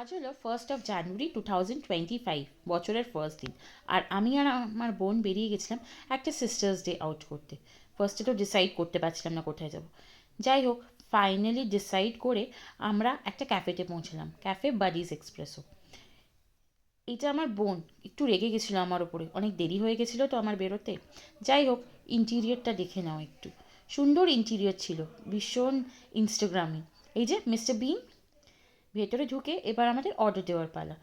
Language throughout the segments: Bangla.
আজ হলো 1 জানুয়ারি 2025, বছরের ফার্স্ট দিন। আর আমি আর আমার বোন বেরিয়ে গেছিলাম একটা সিস্টার্স ডে আউট করতে। ফার্স্টে তো ডিসাইড করতে পারছিলাম না কোথায় যাব। যাই হোক, ফাইনালি ডিসাইড করে আমরা একটা ক্যাফেতে পৌঁছলাম, ক্যাফে বাডিজ এক্সপ্রেসো। এটা আমার বোন একটু রেগে গেছিলো আমার ওপরে, অনেক দেরি হয়ে গেছিলো তো আমার বেরোতে। যাই হোক, ইন্টিরিয়রটা দেখে নাও একটু। সুন্দর ইন্টিরিয়র ছিল, ভীষণ ইনস্টাগ্রামি। এই যে মিস্টার বিন, ভেতরে ঢুকে এবার আমাদের অর্ডার দেওয়ার পালা।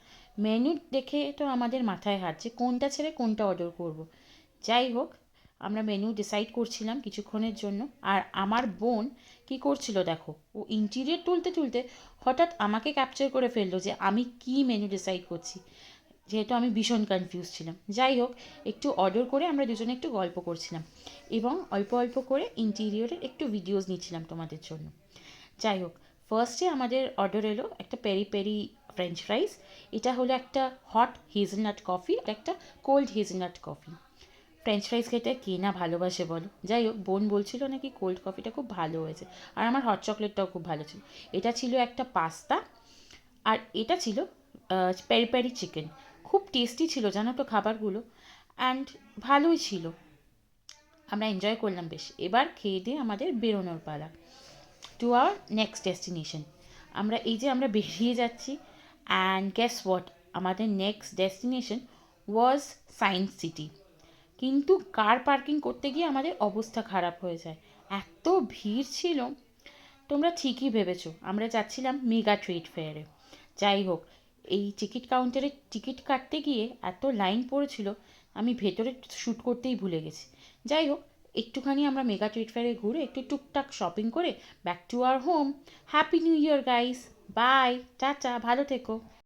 মেনু দেখে তো আমাদের মাথায় হাত যে কোনটা ছেড়ে কোনটা অর্ডার করব। যাই হোক, আমরা মেনু ডিসাইড করছিলাম কিছুক্ষণের জন্য। আর আমার বোন কি করছিল দেখো, ও ইন্টিরিয়র তুলতে তুলতে হঠাৎ আমাকে ক্যাপচার করে ফেললো যে আমি কি মেনু ডিসাইড করছি, যেহেতু আমি ভীষণ কনফিউজ ছিলাম। যাই হোক, একটু অর্ডার করে আমরা দুজনে একটু গল্প করছিলাম এবং অল্প অল্প করে ইন্টিরিয়রের একটু ভিডিওস নিচ্ছিলাম তোমাদের জন্য। যাই হোক, ফার্স্টে আমাদের অর্ডার এলো একটা পেরি পেরি ফ্রেঞ্চ ফ্রাইস। এটা হলো একটা হট হেজেলনাট কফি, একটা cold hazelnut coffee. French fries খেতে কে না ভালোবাসে বলো। যাই হোক, বোন বলছিল নাকি কোল্ড কফিটা খুব ভালো হয়েছে, আর আমার হট চকলেটটাও খুব ভালো ছিল। এটা ছিল একটা পাস্তা, আর এটা ছিল পেরি পেরি চিকেন। খুব টেস্টি ছিল জানো তো খাবারগুলো, অ্যান্ড ভালোই ছিল। আমরা এনজয় করলাম বেশ। এবার খেয়ে দিয়ে আমাদের বেরোনোর পালা টু আওয়ার নেক্সট ডেস্টিনেশন। আমরা বেরিয়ে যাচ্ছি, অ্যান্ড গেস হোয়াট, আমাদের নেক্সট ডেস্টিনেশন ওয়াজ সায়েন্স সিটি। কিন্তু কার পার্কিং করতে গিয়ে আমাদের অবস্থা খারাপ হয়ে যায়, এত ভিড় ছিল। তোমরা ঠিকই ভেবেছো, আমরা যাচ্ছিলাম মেগা ট্রেড ফেয়ারে। যাই হোক, এই টিকিট কাউন্টারে টিকিট কাটতে গিয়ে এত লাইন পড়েছিল, আমি ভেতরে শ্যুট করতেই ভুলে গেছি। যাই হোক, একটুখানি আমরা মেগা ট্রেড ফেয়ারে ঘুরে একটু টুকটাক শপিং করে back to our home. Happy new year guys, bye, tata, ভালো থেকো।